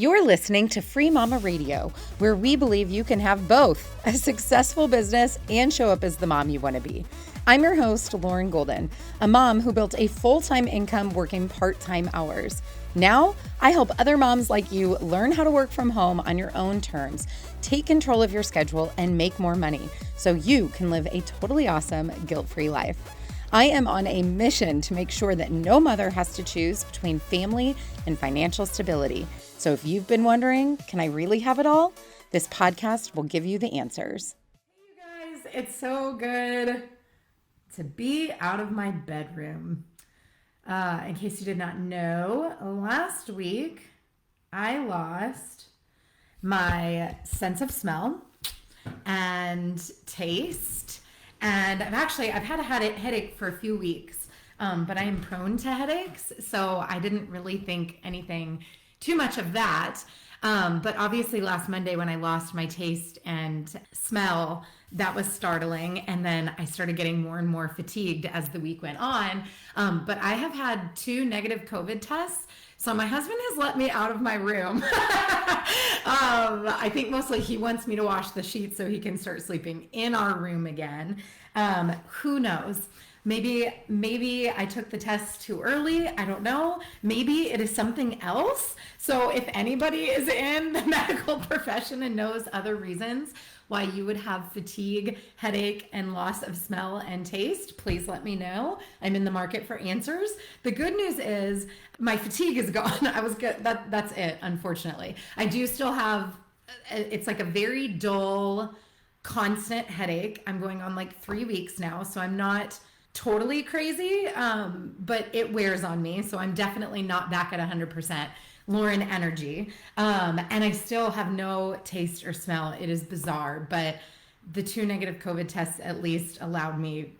You're listening to Free Mama Radio, where we believe you can have both a successful business and show up as the mom you want to be. I'm your host, Lauren Golden, a mom who built a full-time income working part-time hours. Now, I help other moms like you learn how to work from home on your own terms, take control of your schedule, and make more money so you can live a totally awesome, guilt-free life. I am on a mission to make sure that no mother has to choose between family and financial stability. So if you've been wondering, can I really have it all? This podcast will give you the answers. Hey, you guys, it's so good to be out of my bedroom. In case you did not know, last week I lost my sense of smell and taste. And I've had a headache for a few weeks, but I am prone to headaches. So I didn't really think anything too much of that. But obviously last Monday when I lost my taste and smell, that was startling. And then I started getting more and more fatigued as the week went on. But I have had 2 negative COVID tests. So my husband has let me out of my room. I think mostly he wants me to wash the sheets so he can start sleeping in our room again. Who knows? Maybe I took the test too early. I don't know. Maybe it is something else. So if anybody is in the medical profession and knows other reasons why you would have fatigue, headache, and loss of smell and taste, please let me know. I'm in the market for answers. The good news is my fatigue is gone. I was good. That's it, unfortunately. I do still have, it's like a very dull, constant headache. I'm going on like 3 weeks now, so I'm not totally crazy, but it wears on me. So I'm definitely not back at 100% Lauren energy. And I still have no taste or smell. It is bizarre, but the 2 negative COVID tests at least allowed me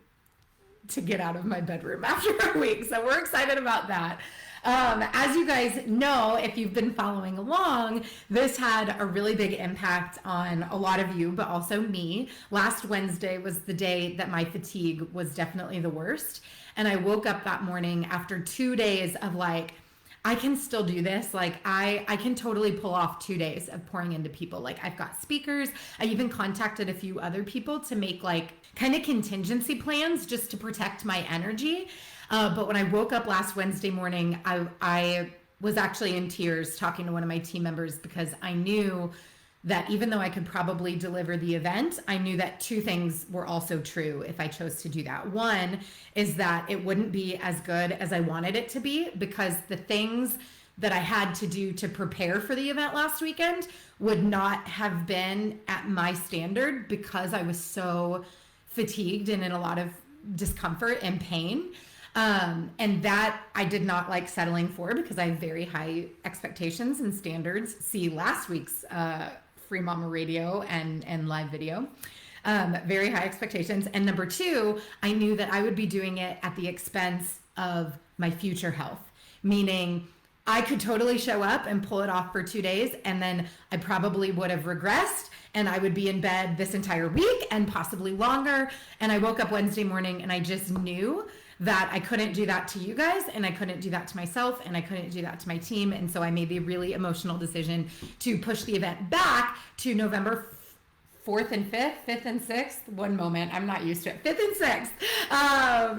to get out of my bedroom after a week. So we're excited about that. As you guys know, if you've been following along, this had a really big impact on a lot of you, but also me. Last Wednesday was the day that my fatigue was definitely the worst. And I woke up that morning after 2 days of like, I can still do this. Like I can totally pull off 2 days of pouring into people. Like I've got speakers. I even contacted a few other people to make like kind of contingency plans just to protect my energy. But when I woke up last Wednesday morning, I was actually in tears talking to one of my team members because I knew that even though I could probably deliver the event, I knew that 2 things were also true if I chose to do that. One is that it wouldn't be as good as I wanted it to be because the things that I had to do to prepare for the event last weekend would not have been at my standard because I was so fatigued and in a lot of discomfort and pain. And that I did not like settling for because I have very high expectations and standards. See last week's Free Mama Radio and live video. Very high expectations. And number 2, I knew that I would be doing it at the expense of my future health, meaning I could totally show up and pull it off for 2 days, and then I probably would have regressed and I would be in bed this entire week and possibly longer. And I woke up Wednesday morning and I just knew that I couldn't do that to you guys, and I couldn't do that to myself, and I couldn't do that to my team. And so I made the really emotional decision to push the event back to November 4th and 5th and 6th. One moment, I'm not used to it. 5th and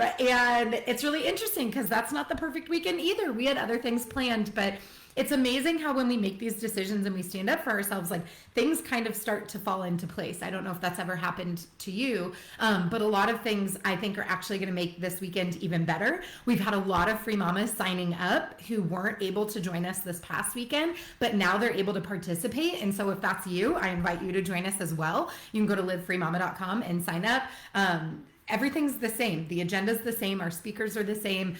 6th. And it's really interesting because that's not the perfect weekend either. We had other things planned, but it's amazing how when we make these decisions and we stand up for ourselves, like things kind of start to fall into place. I don't know if that's ever happened to you, but a lot of things I think are actually going to make this weekend even better. We've had a lot of free mamas signing up who weren't able to join us this past weekend, but now they're able to participate. And so if that's you, I invite you to join us as well. You can go to livefreemama.com and sign up. Everything's the same. The agenda's the same. Our speakers are the same.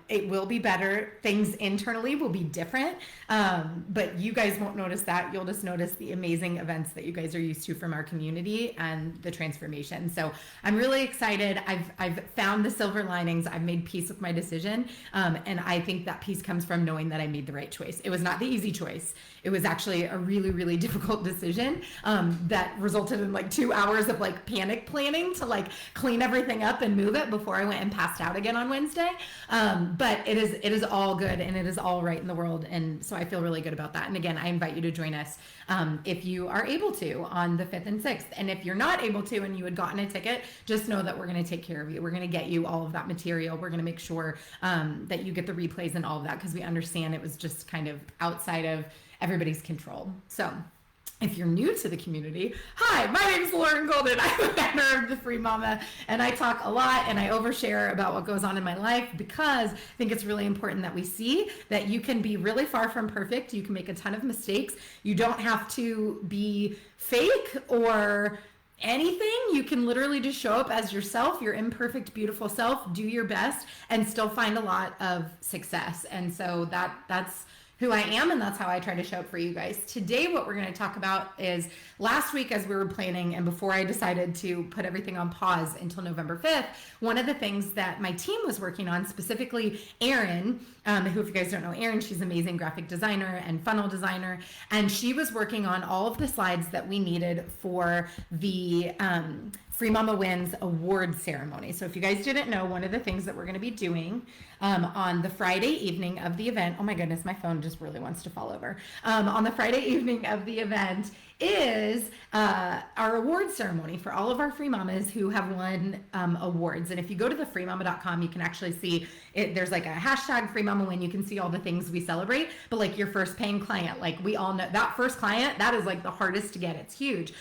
It will be better. Things internally will be different. But you guys won't notice that. You'll just notice the amazing events that you guys are used to from our community and the transformation. So I'm really excited. I've found the silver linings. I've made peace with my decision. And I think that peace comes from knowing that I made the right choice. It was not the easy choice. It was actually a really, really difficult decision that resulted in like 2 hours of like panic planning to like clean clean everything up and move it before I went and passed out again on Wednesday. But it is all good and it is all right in the world. And so I feel really good about that. And again, I invite you to join us if you are able to on the 5th and 6th. And if you're not able to and you had gotten a ticket, just know that we're going to take care of you. We're going to get you all of that material. We're going to make sure that you get the replays and all of that, because we understand it was just kind of outside of everybody's control. So if you're new to the community, hi, my name is Lauren Golden. I'm a member of the Free Mama, and I talk a lot and I overshare about what goes on in my life, because I think it's really important that we see that you can be really far from perfect. You can make a ton of mistakes. You don't have to be fake or anything. You can literally just show up as yourself, your imperfect, beautiful self, do your best, and still find a lot of success. And so that's who I am, and that's how I try to show up for you guys. Today, what we're going to talk about is last week, as we were planning and before I decided to put everything on pause until November 5th, one of the things that my team was working on, specifically Erin, who, if you guys don't know Erin, she's an amazing graphic designer and funnel designer, and she was working on all of the slides that we needed for the Free Mama Wins award ceremony. So if you guys didn't know, one of the things that we're going to be doing on the Friday evening of the event, oh my goodness, my phone just really wants to fall over. On the Friday evening of the event is our award ceremony for all of our Free Mamas who have won awards. And if you go to the freemama.com, you can actually see it. There's like a hashtag Free Mama Win. You can see all the things we celebrate, but like your first paying client, like we all know that first client, that is like the hardest to get. It's huge.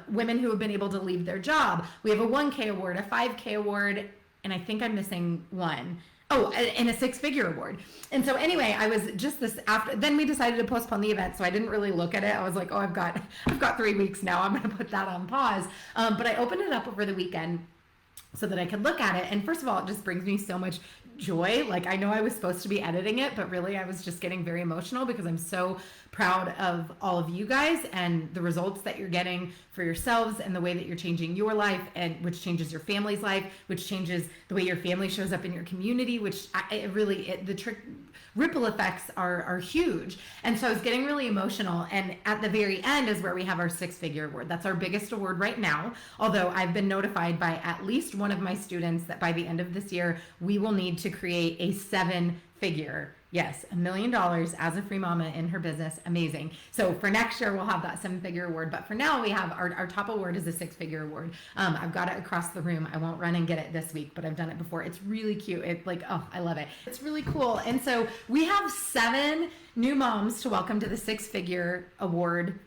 Women who have been able to leave their job. We have a 1K award, a 5K award, and I think I'm missing one. Oh, and a 6-figure award. And so anyway, I was just then we decided to postpone the event. So I didn't really look at it. I was like, oh, I've got 3 weeks now. I'm going to put that on pause. But I opened it up over the weekend so that I could look at it. And first of all, it just brings me so much joy. Like, I know I was supposed to be editing it, but really I was just getting very emotional because I'm so proud of all of you guys and the results that you're getting for yourselves and the way that you're changing your life, and which changes your family's life, which changes the way your family shows up in your community, which the ripple effects are huge. And so I was getting really emotional. And at the very end is where we have our 6-figure award. That's our biggest award right now. Although I've been notified by at least one of my students that by the end of this year, we will need to create a 7-figure. Yes, $1 million as a free mama in her business. Amazing. So for next year, we'll have that 7-figure award. But for now, we have our top award is a 6-figure award. I've got it across the room. I won't run and get it this week, but I've done it before. It's really cute. It's like, oh, I love it. It's really cool. And so we have 7 new moms to welcome to the 6-figure award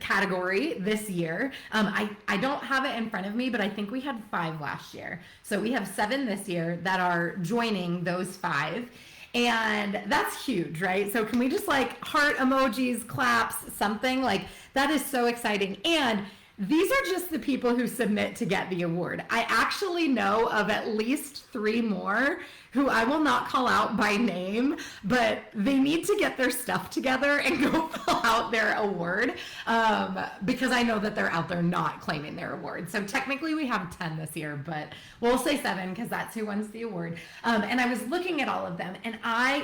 category this year. I don't have it in front of me, but I think we had 5 last year. So we have 7 this year that are joining those 5. And that's huge, right? So can we just like heart emojis, claps, something like that is so exciting. And these are just the people who submit to get the award. I actually know of at least 3 more who I will not call out by name, but they need to get their stuff together and go fill out their award because I know that they're out there not claiming their award. So technically we have 10 this year, but we'll say 7 because that's who wins the award. And I was looking at all of them, and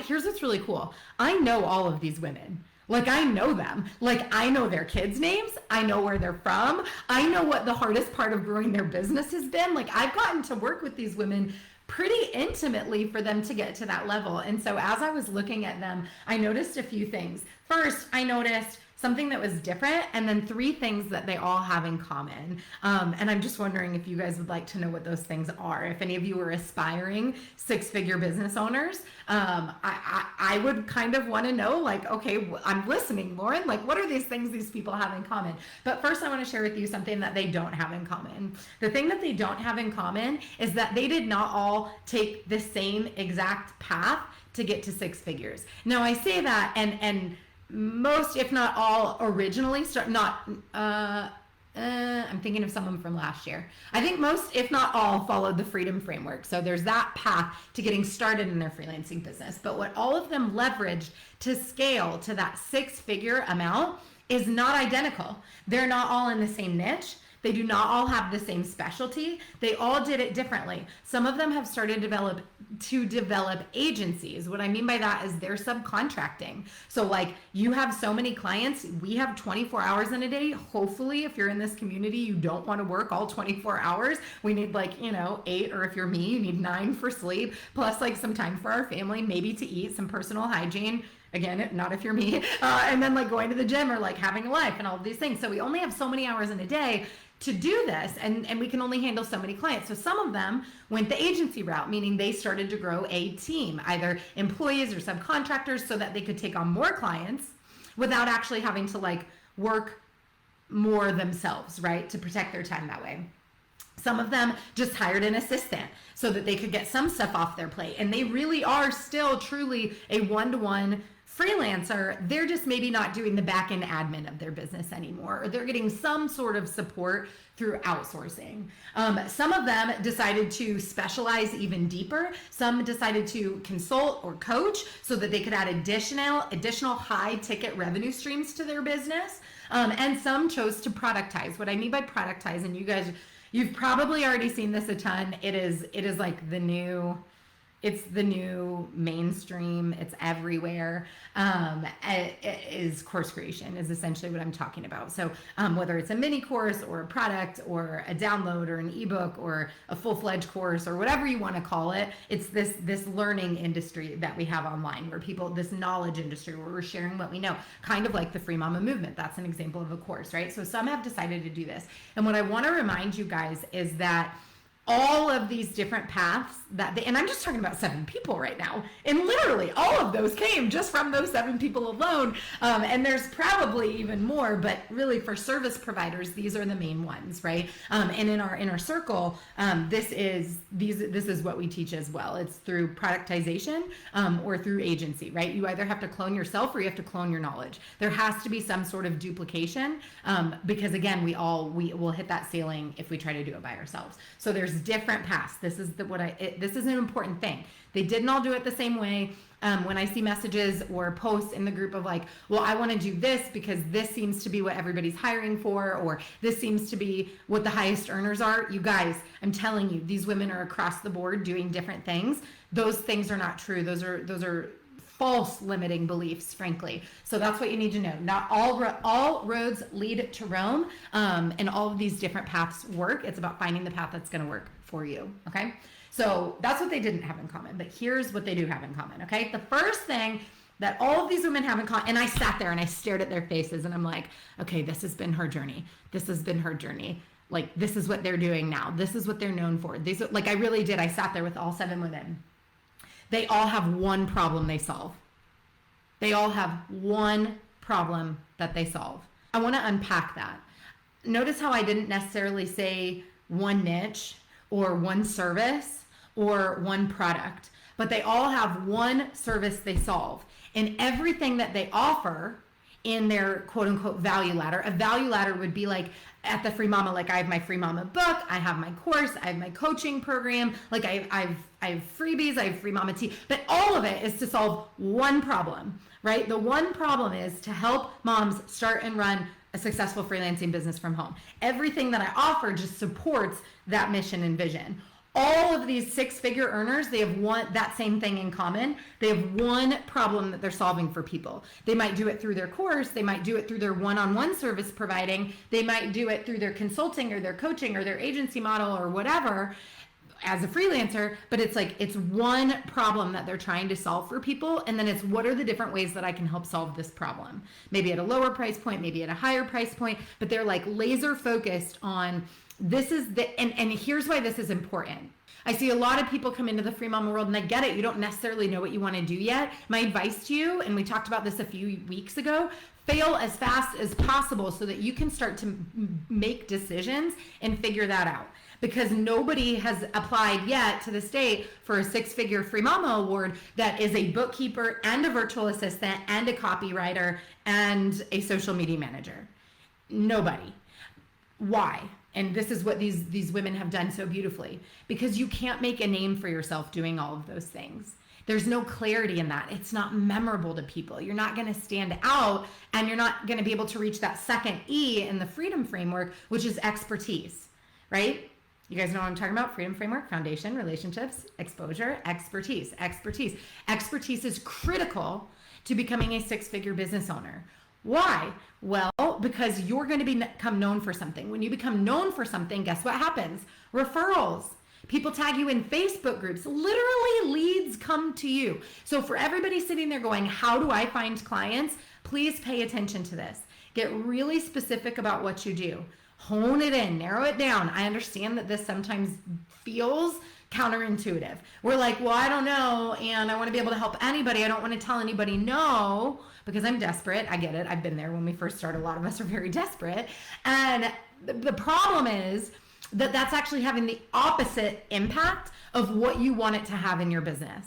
here's what's really cool. I know all of these women. Like, I know them. Like, I know their kids' names. I know where they're from. I know what the hardest part of growing their business has been. Like, I've gotten to work with these women pretty intimately for them to get to that level. And so as I was looking at them, I noticed a few things. First, I noticed something that was different, and then 3 things that they all have in common. And I'm just wondering if you guys would like to know what those things are. If any of you are aspiring 6-figure business owners, I would kind of want to know, like, okay, I'm listening, Lauren, like, what are these things these people have in common? But first, I want to share with you something that they don't have in common. The thing that they don't have in common is that they did not all take the same exact path to get to 6 figures. Now, I say that, and most, if not all, originally I'm thinking of someone from last year. I think most, if not all, followed the freedom framework. So there's that path to getting started in their freelancing business. But what all of them leveraged to scale to that 6-figure amount is not identical. They're not all in the same niche. They do not all have the same specialty. They all did it differently. Some of them have started to develop agencies. What I mean by that is they're subcontracting. So like you have so many clients, we have 24 hours in a day. Hopefully, if you're in this community, you don't want to work all 24 hours. We need like, 8, or if you're me, you need 9 for sleep, plus like some time for our family, maybe to eat, some personal hygiene. Again, not if you're me. And then like going to the gym or like having a life and all of these things. So we only have so many hours in a day to do this, and we can only handle so many clients. So some of them went the agency route, meaning they started to grow a team, either employees or subcontractors, so that they could take on more clients without actually having to like work more themselves, right? To protect their time that way. Some of them just hired an assistant so that they could get some stuff off their plate. And they really are still truly a one-to-one freelancer. They're just maybe not doing the back end admin of their business anymore, or they're getting some sort of support through outsourcing. Some of them decided to specialize even deeper. Some decided to consult or coach so that they could add additional high ticket revenue streams to their business. And some chose to productize. What I mean by productize, and you've probably already seen this a ton. It is like the new mainstream. It's everywhere. It is course creation is essentially what I'm talking about. So whether it's a mini course or a product or a download or an ebook or a full-fledged course or whatever you want to call it, it's this learning industry that we have online this knowledge industry where we're sharing what we know, kind of like the Free Mama movement. That's an example of a course, right? So some have decided to do this. And what I want to remind you guys is that all of these different paths and I'm just talking about 7 people right now, and literally all of those came just from those 7 people alone. And there's probably even more, but really for service providers, these are the main ones, right? And in our inner circle, this is what we teach as well. It's through productization or through agency, right? You either have to clone yourself or you have to clone your knowledge. There has to be some sort of duplication because again, we will hit that ceiling if we try to do it by ourselves. So there's different paths. This is this is an important thing. They didn't all do it the same way. When I see messages or posts in the group of like, well, I want to do this because this seems to be what everybody's hiring for, or this seems to be what the highest earners are. You guys, I'm telling you, these women are across the board doing different things. Those things are not true. Those are false limiting beliefs, frankly. So that's what you need to know. Not all roads lead to Rome, and all of these different paths work. It's about finding the path that's going to work for you. Okay. So that's what they didn't have in common, but here's what they do have in common. Okay. The first thing that all of these women have in common, and I sat there and I stared at their faces and I'm like, okay, this has been her journey. This has been her journey. Like, this is what they're doing now. This is what they're known for. I really did. I sat there with all 7 women. They all have one problem they solve. They all have one problem that they solve. I want to unpack that. Notice how I didn't necessarily say one niche or one service or one product, but they all have one service they solve. And everything that they offer in their quote unquote value ladder, a value ladder would be like at the Free Mama, like I have my Free Mama book, I have my course, I have my coaching program, like I have freebies, I have FreeMamaTV, but all of it is to solve one problem, right? The one problem is to help moms start and run a successful freelancing business from home. Everything that I offer just supports that mission and vision. All of these 6-figure earners, they have that same thing in common. They have one problem that they're solving for people. They might do it through their course. They might do it through their one-on-one service providing. They might do it through their consulting or their coaching or their agency model or whatever as a freelancer, but it's one problem that they're trying to solve for people. And then it's what are the different ways that I can help solve this problem? Maybe at a lower price point, maybe at a higher price point, but they're like laser focused on this is and here's why this is important. I see a lot of people come into the Free Mama world and I get it. You don't necessarily know what you want to do yet. My advice to you, and we talked about this a few weeks ago, fail as fast as possible so that you can start to make decisions and figure that out. Because nobody has applied yet to the state for a 6-figure Free Mama award that is a bookkeeper and a virtual assistant and a copywriter and a social media manager. Nobody. Why? And this is what these women have done so beautifully. Because you can't make a name for yourself doing all of those things. There's no clarity in that. It's not memorable to people. You're not going to stand out, and you're not going to be able to reach that second E in the freedom framework, which is expertise, right? You guys know what I'm talking about? Freedom framework, foundation, relationships, exposure, expertise. Expertise is critical to becoming a six-figure business owner. Why? Well, because you're going to become known for something. When you become known for something, guess what happens? Referrals. People tag you in Facebook groups. Literally, leads come to you. So for everybody sitting there going, how do I find clients? Please pay attention to this. Get really specific about what you do. Hone it in, narrow it down. I understand that this sometimes feels counterintuitive. We're like, well, I don't know, and I want to be able to help anybody. I don't want to tell anybody no because I'm desperate. I get it. I've been there when we first started. A lot of us are very desperate. And the problem is that that's actually having the opposite impact of what you want it to have in your business.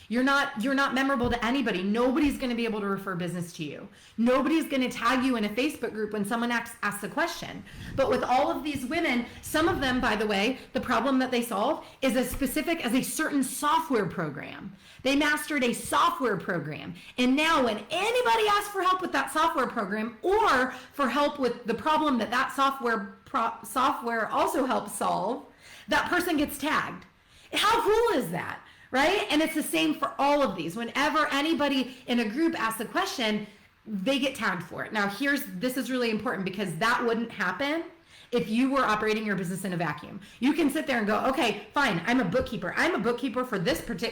You're not memorable to anybody. Nobody's going to be able to refer business to you. Nobody's going to tag you in a Facebook group when someone asks a question. But with all of these women, some of them, by the way, the problem that they solve is as specific as a certain software program. They mastered a software program. And now when anybody asks for help with that software program or for help with the problem that software also helps solve, that person gets tagged. How cool is that? Right? And it's the same for all of these. Whenever anybody in a group asks a question, they get tagged for it. Now, this is really important because that wouldn't happen if you were operating your business in a vacuum. You can sit there and go, okay, fine, I'm a bookkeeper. I'm a bookkeeper for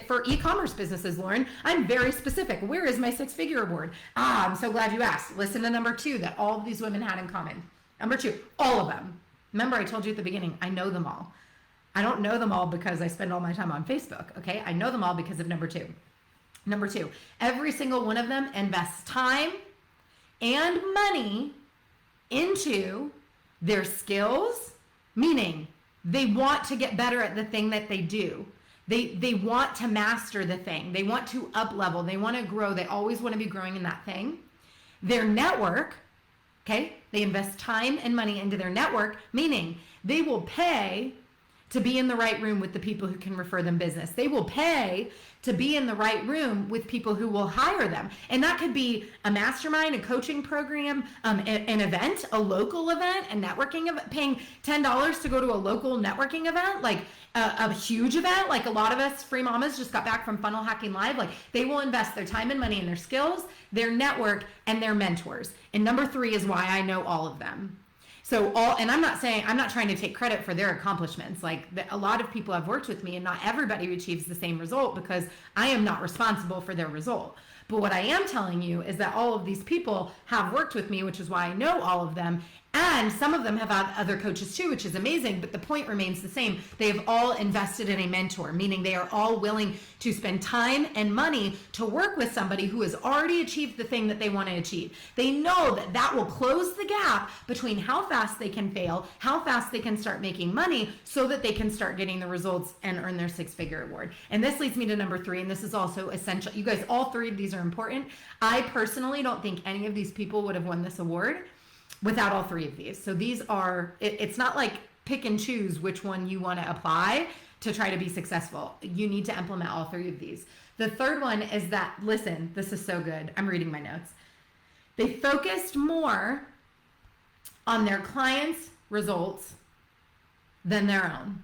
for e-commerce businesses, Lauren. I'm very specific. Where is my six-figure award? I'm so glad you asked. Listen to number 2 that all of these women had in common. Number 2, all of them. Remember, I told you at the beginning, I know them all. I don't know them all because I spend all my time on Facebook, okay? I know them all because of number 2. Number 2, every single one of them invests time and money into their skills, meaning they want to get better at the thing that they do. They want to master the thing. They want to up level. They want to grow. They always want to be growing in that thing. Their network, okay? They invest time and money into their network, meaning they will pay to be in the right room with the people who can refer them business. They will pay to be in the right room with people who will hire them. And that could be a mastermind, a coaching program, an event, a local event, a networking event, paying $10 to go to a local networking event, like a huge event. Like a lot of us free mamas just got back from Funnel Hacking Live. Like they will invest their time and money in their skills, their network, and their mentors. And number 3 is why I know all of them. And I'm not trying to take credit for their accomplishments. Like a lot of people have worked with me and not everybody achieves the same result because I am not responsible for their result. But what I am telling you is that all of these people have worked with me, which is why I know all of them. And some of them have had other coaches too, which is amazing. But the point remains the same. They have all invested in a mentor, meaning they are all willing to spend time and money to work with somebody who has already achieved the thing that they want to achieve. They know that that will close the gap between how fast they can fail, how fast they can start making money so that they can start getting the results and earn their six-figure award. And this leads me to number 3, and this is also essential. You guys, all 3 of these are important. I personally don't think any of these people would have won this award without all 3 of these. So these are, it's not like pick and choose which one you want to apply to try to be successful. You need to implement all 3 of these. The third one is that, listen, this is so good. I'm reading my notes. They focused more on their clients' results than their own.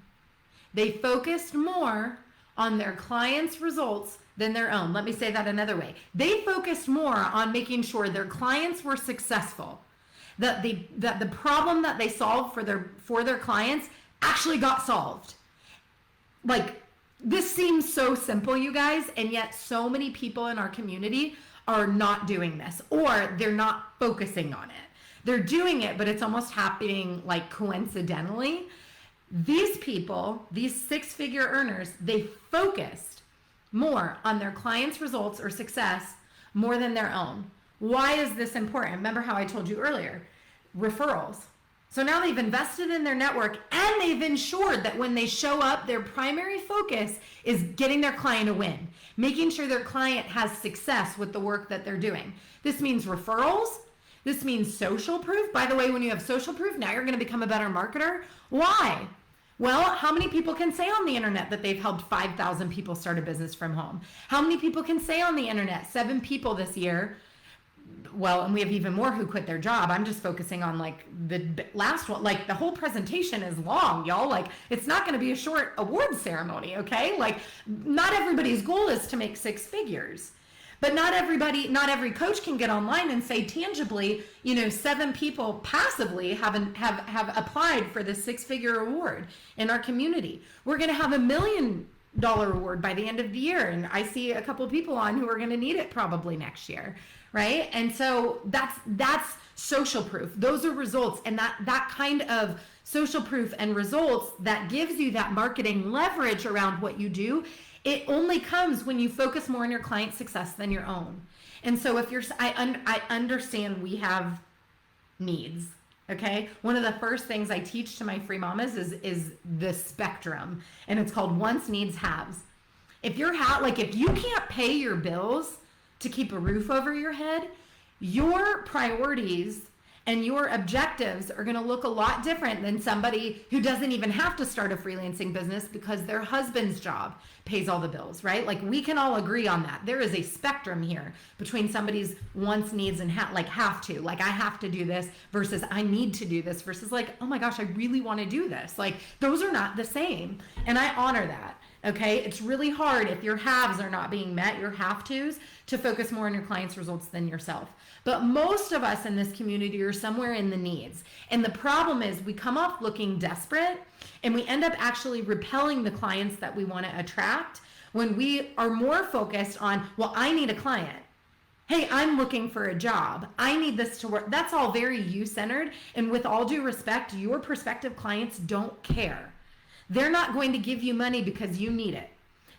They focused more on their clients' results than their own. Let me say that another way. They focused more on making sure their clients were successful. That the problem that they solved for their clients actually got solved. Like, this seems so simple, you guys, and yet so many people in our community are not doing this, or they're not focusing on it. They're doing it, but it's almost happening like coincidentally. These people, these six-figure earners, they focused more on their clients' results or success more than their own. Why is this important? Remember how I told you earlier, referrals. So now they've invested in their network and they've ensured that when they show up, their primary focus is getting their client a win, making sure their client has success with the work that they're doing. This means referrals. This means social proof. By the way, when you have social proof, now you're going to become a better marketer. Why? Well, how many people can say on the internet that they've helped 5,000 people start a business from home? How many people can say on the internet, 7 people this year? Well, and we have even more who quit their job. I'm just focusing on like the last one. Like the whole presentation is long, y'all. Like it's not going to be a short award ceremony, okay? Like not everybody's goal is to make 6 figures. But not every coach can get online and say tangibly, 7 people passively have applied for this 6-figure award in our community. We're going to have $1 million award by the end of the year. And I see a couple of people on who are going to need it probably next year. Right. And so that's social proof. Those are results. And that kind of social proof and results that gives you that marketing leverage around what you do. It only comes when you focus more on your client's success than your own. And so if I understand we have needs. Okay. One of the first things I teach to my free mamas is the spectrum, and it's called wants, needs, haves. If if you can't pay your bills to keep a roof over your head, your priorities and your objectives are going to look a lot different than somebody who doesn't even have to start a freelancing business because their husband's job pays all the bills, right? Like we can all agree on that. There is a spectrum here between somebody's wants, needs, and have to. Like I have to do this versus I need to do this versus like, oh my gosh, I really want to do this. Like those are not the same. And I honor that. Okay. It's really hard if your haves are not being met, your have tos, to focus more on your client's results than yourself. But most of us in this community are somewhere in the needs. And the problem is we come up looking desperate and we end up actually repelling the clients that we want to attract when we are more focused on, well, I need a client. Hey, I'm looking for a job. I need this to work. That's all very you-centered. And with all due respect, your prospective clients don't care. They're not going to give you money because you need it.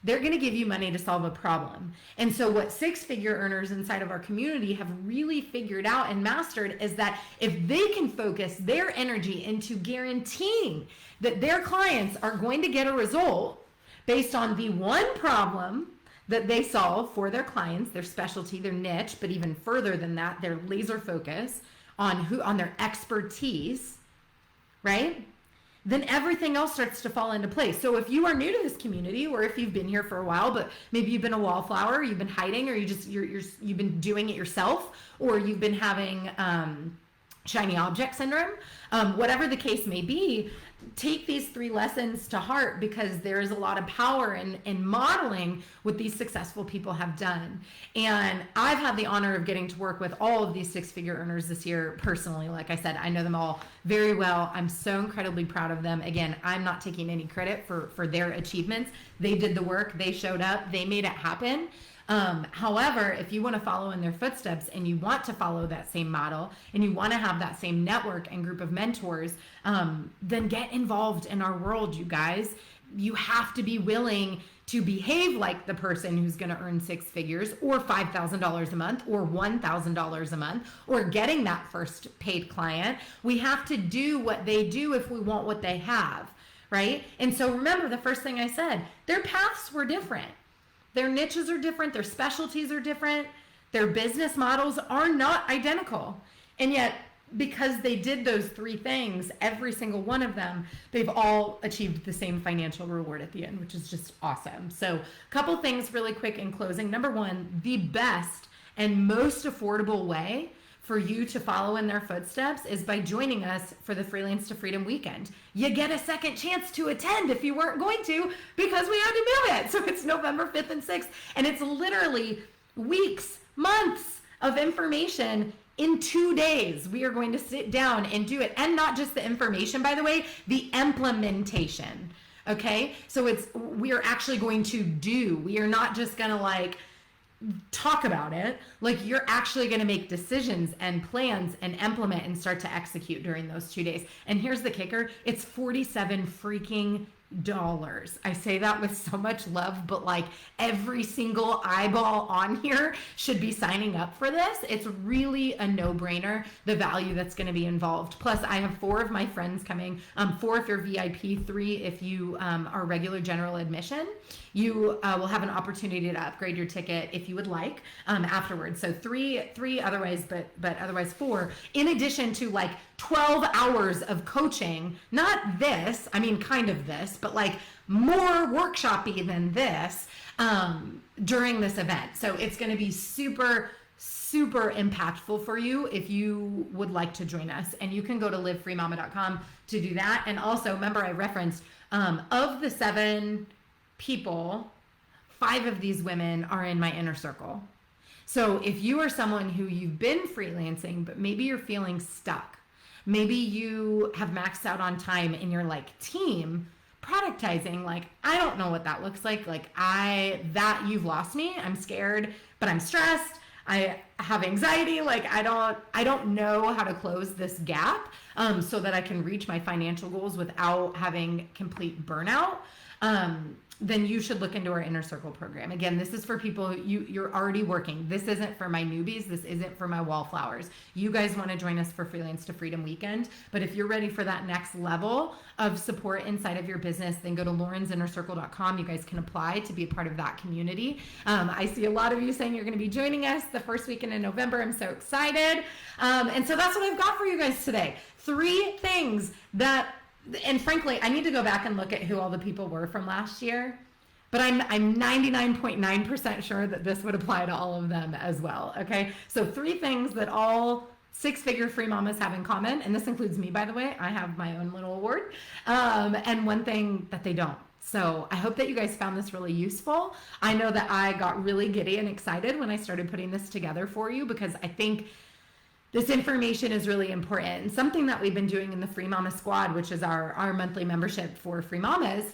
They're going to give you money to solve a problem. And so what 6-figure earners inside of our community have really figured out and mastered is that if they can focus their energy into guaranteeing that their clients are going to get a result based on the one problem that they solve for their clients, their specialty, their niche, but even further than that, their laser focus on their expertise, right? Then everything else starts to fall into place. So if you are new to this community, or if you've been here for a while, but maybe you've been a wallflower, you've been hiding, or you've been doing it yourself, or you've been having shiny object syndrome, whatever the case may be, take these 3 lessons to heart because there is a lot of power in modeling what these successful people have done. And I've had the honor of getting to work with all of these 6-figure earners this year personally. Like I said, I know them all very well. I'm so incredibly proud of them. Again, I'm not taking any credit for their achievements. They did the work, they showed up, they made it happen. However, if you want to follow in their footsteps and you want to follow that same model and you want to have that same network and group of mentors, then get involved in our world, you guys. You have to be willing to behave like the person who's going to earn 6 figures or $5,000 a month or $1,000 a month or getting that first paid client. We have to do what they do if we want what they have, right? And so remember the first thing I said, their paths were different. Their niches are different. Their specialties are different. Their business models are not identical. And yet, because they did those 3 things, every single one of them, they've all achieved the same financial reward at the end, which is just awesome. So a couple things really quick in closing. Number 1, the best and most affordable way for you to follow in their footsteps is by joining us for the Freelance to Freedom weekend. You get a second chance to attend if you weren't going to because we had to move it. So it's November 5th and 6th, and it's literally weeks, months of information in 2 days. We are going to sit down and do it. And not just the information, by the way, the implementation. Okay? So we are actually going to do. We are not just going to talk about it. You're actually going to make decisions and plans and implement and start to execute during those 2 days. And here's the kicker. It's 47 freaking I say that with so much love, but like every single eyeball on here should be signing up for this. It's really a no-brainer, the value that's going to be involved. Plus, I have 4 of my friends coming, 4 if you're VIP, 3 if you are regular general admission. You will have an opportunity to upgrade your ticket if you would like afterwards. So 3 otherwise, but otherwise 4. In addition to like 12 hours of coaching, not this, I mean kind of this, but like more workshopy than this during this event. So it's going to be super impactful for you if you would like to join us. And you can go to livefreemama.com to do that. And also remember, I referenced of the 7 people, 5 of these women are in my inner circle. So if you are someone who you've been freelancing, but maybe you're feeling stuck, maybe you have maxed out on time in your like team productizing, like, I don't know what that looks like. Like you've lost me. I'm scared, but I'm stressed. I have anxiety. Like I don't know how to close this gap so that I can reach my financial goals without having complete burnout. Then you should look into our Inner Circle program. Again, this is for people you're already working. This isn't for my newbies. This isn't for my wallflowers. You guys want to join us for Freelance to Freedom Weekend. But if you're ready for that next level of support inside of your business, then go to laurensinnercircle.com. You guys can apply to be a part of that community. I see a lot of you saying you're going to be joining us the first weekend in November. I'm so excited. And so that's what I've got for you guys today. 3 things that, and frankly, I need to go back and look at who all the people were from last year, but I'm 99.9% sure that this would apply to all of them as well. Okay. So 3 things that all 6-figure free mamas have in common. And this includes me, by the way. I have my own little award. And 1 thing that they don't. So I hope that you guys found this really useful. I know that I got really giddy and excited when I started putting this together for you, because I think this information is really important. And something that we've been doing in the Free Mama Squad, which is our monthly membership for free mamas,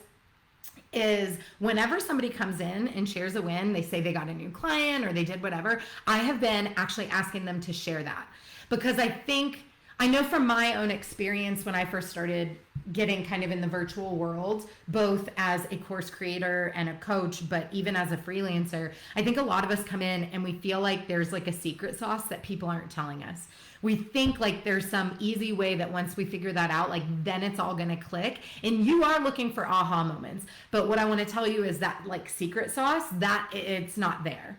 is whenever somebody comes in and shares a win, they say they got a new client or they did whatever, I have been actually asking them to share that. Because I know from my own experience when I first started getting kind of in the virtual world, both as a course creator and a coach, but even as a freelancer, I think a lot of us come in and we feel like there's like a secret sauce that people aren't telling us. We think like there's some easy way that once we figure that out, like then it's all going to click, and you are looking for aha moments. But what I want to tell you is that like secret sauce, that it's not there.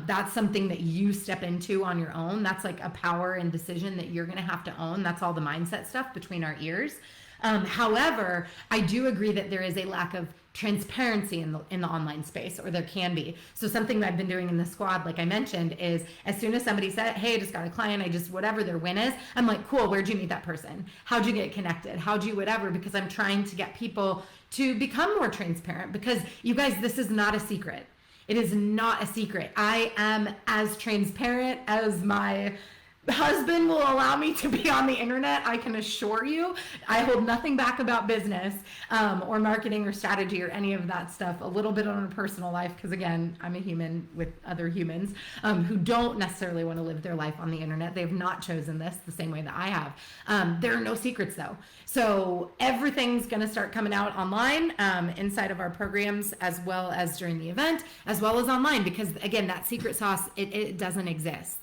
That's something that you step into on your own. That's like a power and decision that you're going to have to own. That's all the mindset stuff between our ears. However, I do agree that there is a lack of transparency in the online space, or there can be. So something that I've been doing in the squad, like I mentioned, is as soon as somebody said, hey, I just got a client, whatever their win is, I'm like, cool, where'd you meet that person? How'd you get connected? How'd you whatever? Because I'm trying to get people to become more transparent, because you guys, this is not a secret. It is not a secret. I am as transparent as my husband will allow me to be on the internet. I can assure you, I hold nothing back about business or marketing or strategy or any of that stuff. A little bit on a personal life, because again, I'm a human with other humans who don't necessarily want to live their life on the internet. They have not chosen this the same way that I have. There are no secrets though. So everything's going to start coming out online inside of our programs, as well as during the event, as well as online, because again, that secret sauce, it doesn't exist.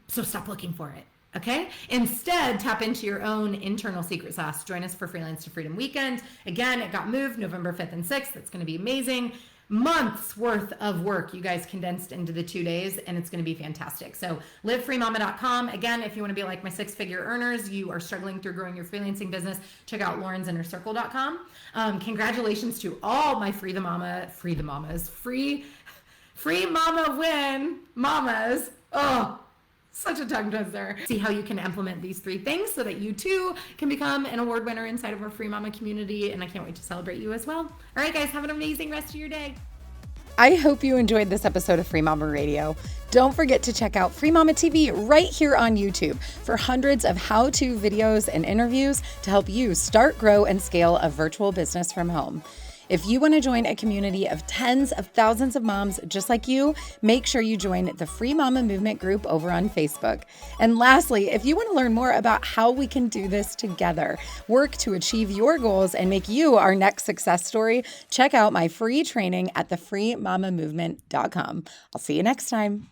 So stop looking for it. Okay. Instead, tap into your own internal secret sauce. Join us for Freelance to Freedom Weekend. Again, it got moved November 5th and 6th. It's going to be amazing. Months worth of work you guys condensed into the 2 days, and it's going to be fantastic. So livefreemama.com. Again, if you want to be like my 6-figure earners, you are struggling through growing your freelancing business, check out laurensinnercircle.com. Congratulations to all my free mama win mamas. Oh, such a tongue twister. See how you can implement these 3 things so that you too can become an award winner inside of our Free Mama community. And I can't wait to celebrate you as well. All right, guys, have an amazing rest of your day. I hope you enjoyed this episode of Free Mama Radio. Don't forget to check out FreeMamaTV right here on YouTube for hundreds of how-to videos and interviews to help you start, grow, and scale a virtual business from home. If you want to join a community of tens of thousands of moms just like you, make sure you join the Free Mama Movement group over on Facebook. And lastly, if you want to learn more about how we can do this together, work to achieve your goals, and make you our next success story, check out my free training at thefreemamamovement.com. I'll see you next time.